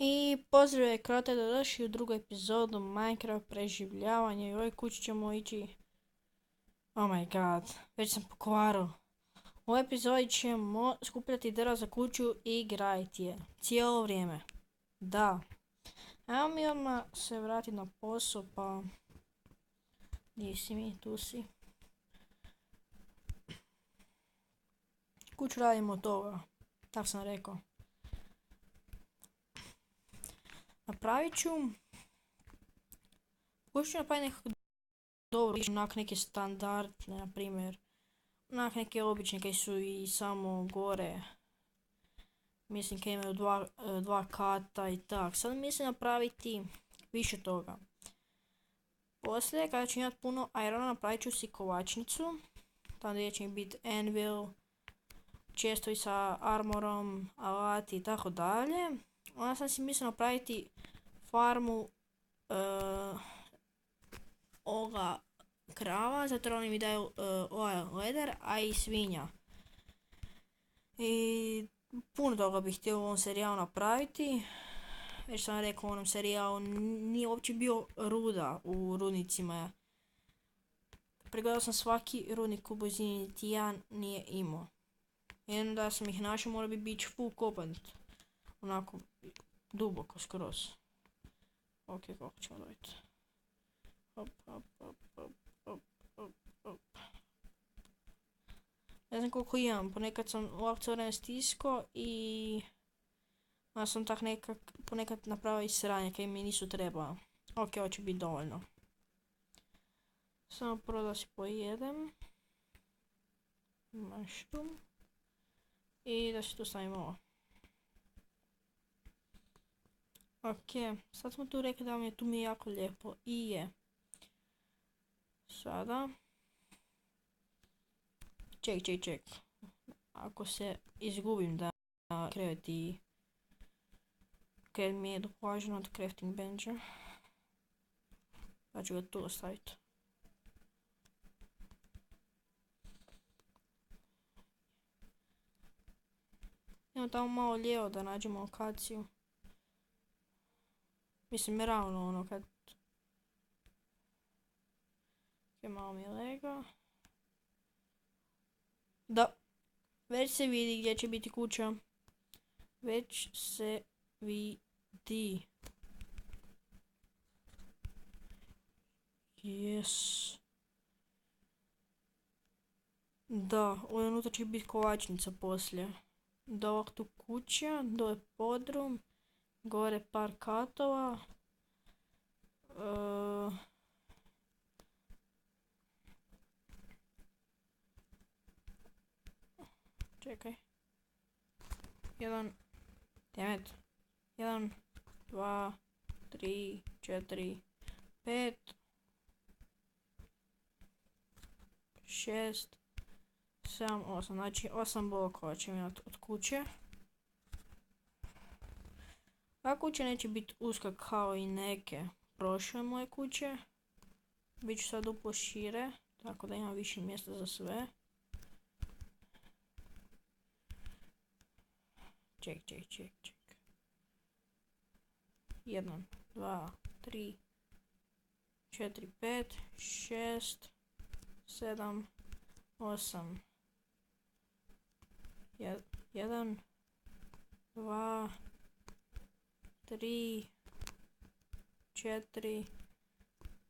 I pozdrav je Krote da došli u drugu epizodu Minecraft preživljavanja i u ovoj kući ćemo ići... Oh my god, već sam pokvarao. U ovoj epizodi ćemo skupljati drva za kuću i graditi je. Cijelo vrijeme. Da. Evo mi odmah se vratiti na posao pa... Gdje si mi? Tu si. Kuću radimo od toga. Tak sam rekao. Napravit ću... Pokušat napraviti nekako dobro, onak neke standardne, na primjer. Onak neke obične koji su i samo gore. Mislim kad imaju dva kata i tak. Sad mislim napraviti više toga. Poslije kada ću imati puno irona napravit ću si kovačnicu. Tamo gdje će mi biti anvil, čestovi sa armorom, alati i tako dalje. Onda sam si mislio napraviti farmu ovoga krava, zato oni mi daju ovaj leder, a i svinja. I puno toga bih htio u ovom serijalu napraviti. Već sam rekao u onom serijalu nije uopće bio ruda u rudnicima. Pregledao sam svaki rudnik u blizini, niti jedan nije imao. Jedno da sam ih našao mora bi biti full kopan. Onako duboko skroz. Ok, kako ćemo dobiti. Hop, hop, hop, hop, hop, hop, hop. Ne znam koliko imam, ponekad sam ovako cijelo vrijeme stiskao i... onda sam tak ponekad napravio i sranje kaj mi nisu trebala. Ok, ovo će biti dovoljno. Samo prvo da si pojedem. Maštu. I da si tu stavim ovo. Ok, sad smo tu rekli da tu mi je jako lijepo i je. Sada. Ček. Ako se izgubim da kreveti. Kad mi je doplaženo od crafting bencha. Pa ću ga tu ostaviti. Idemo tamo malo lijevo da nađemo lokaciju. Mislim ravno ono kad... Ok, malo mi je lega. Da. Već se vidi gdje će biti kuća. Već se vidi. Yes. Da, ovdje unutra će biti kovačnica poslije. Da ovak tu kuća, dole podrum, gore par katova. Čekaj. 1, 2, 3, 4, 5, 6, 7, 8, znači 8 blokova ćemo imati od kuće. Ova kuća neće biti uska kao i neke prošle moje kuće. Biću sad duplo šire, tako da imam više mjesta za sve. Ček. 1, 2, 3, 4, 5, 6, 7, 8. 1, 2, 3, 4,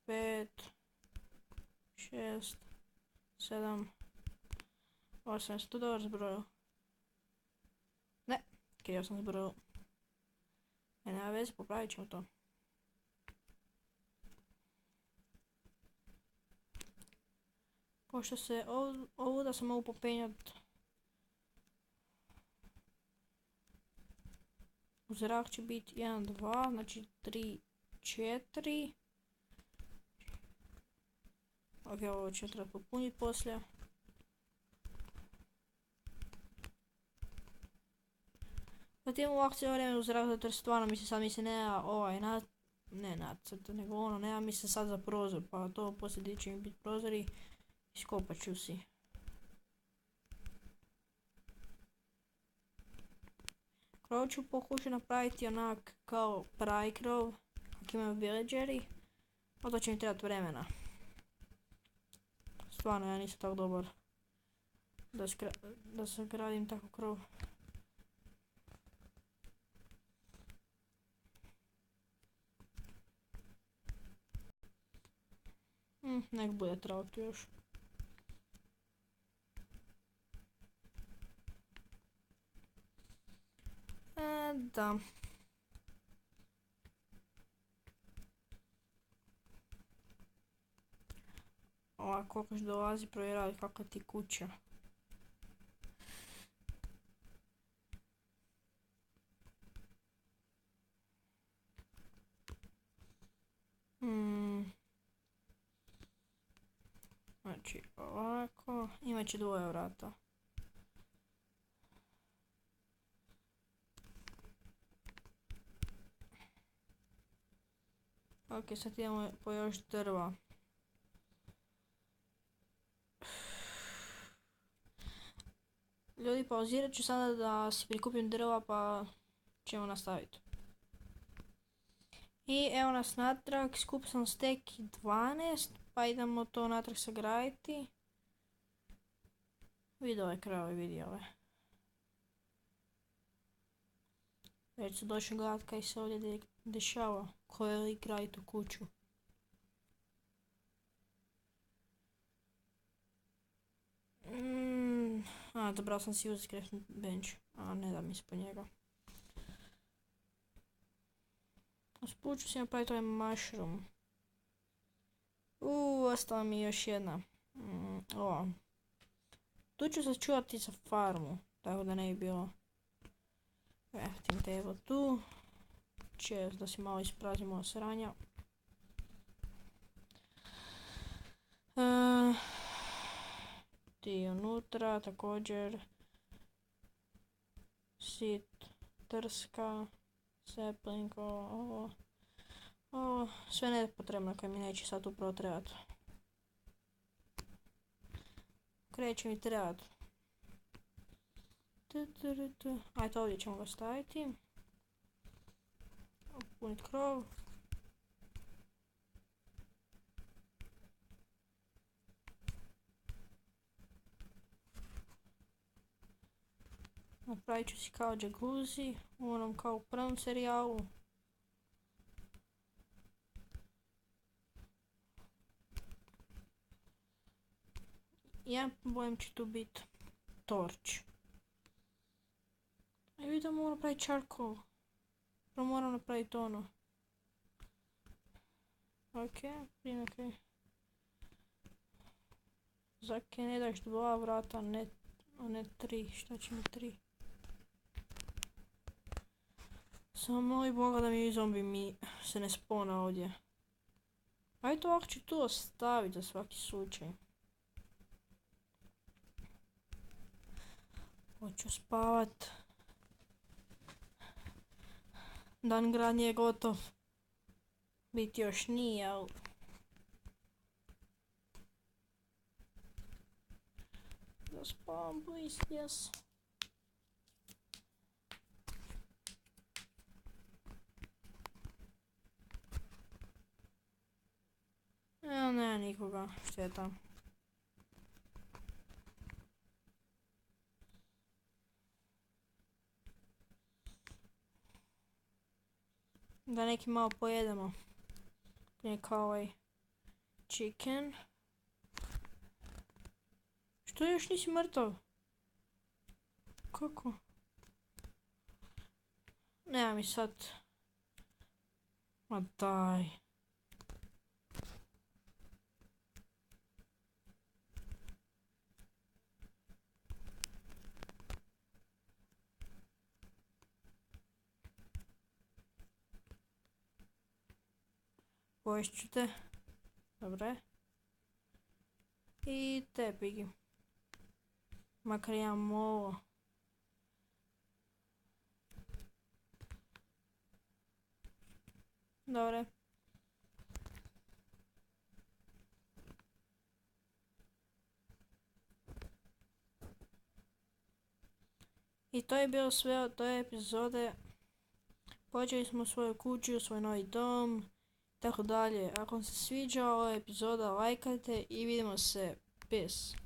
5, 6, 7, 8. Jesi to dobro zbrojio? Ne, krivo sam zbrojio. Nema veze, popravit ćemo to. Pošto se ovuda sam mogu popenjati u zrak će biti 1, 2, znači 3, 4. Ok, ovo će treba popuniti poslije. Zatim ovako cijelo vrijeme u zrak, zato jer stvarno mi se sad nema ovaj nacrt, nego ono, nema mi se sad za prozor, pa to poslije gdje će mi biti prozori, iskopat ću si. Krov ću pokušati napraviti onak kao pravi krov, kak imaju villageri, a to će mi trebati vremena. Stvarno, ja nisam tako dobar da sagradim tako krov. Nek bude trao tu još. Da. Ovako, koliko dolazi provjeravati kakva ti kuća. Znači ovako, imat će dvoje vrata. Ok, sad idemo po još drva. Ljudi, pauzirat ću sada da si prikupim drva pa ćemo nastaviti. I evo nas natrag, skup sam stek 12, pa idemo to natrag sagraditi. Vidi ove krave, vidi ove. Već su došli gledat kaj se ovdje dešava, ko je li gradi tu kuću. Zabrao sam si uzeti crafting bench, a ne da mi se po njega. Usput ću si napraviti ovaj mushroom. Ostala mi još jedna. Tu ću sačuvati za farmu, tako da ne bi bilo crafting table tu. Chest da si malo isprazimo sranja. Ti unutra također. Sit, trska, sapling, ovo. Sve nepotrebno koje mi neće sad upravo trebati. Kreće mi trebati. Ajde, ovdje ćemo ga staviti. Punit krov. Napravit ću si kao jacuzzi, u onom kao u prvom serijalu. Jedan problem će tu biti torch. I vidim da moram napraviti charcoal. Prvo moram napraviti ono. Ok, prije ok. Zake ne daš 2 vrata, a ne 3, šta će mi 3? Samo moli Boga da mi zombi mi se ne spona ovdje. Ajde ovako ću tu ostaviti za svaki slučaj. Hoću spavat. Dan gradnje je gotov. Biti još nije, ali... Da spavam, please, yes. Evo, nema nikoga, šteta. Da neki malo pojedemo. Neka ovaj chicken. Što još nisi mrtav? Kako? Nema mi sad. Ma daj. Poješću te. Dobre. I te pigi. Makar imam ovo. Dobre. I to je bilo sve od te epizode. Počeli smo u svojoj kući, u svoj novi dom, tako dalje. Ako vam se sviđa ova epizoda, lajkajte i vidimo se. Peace.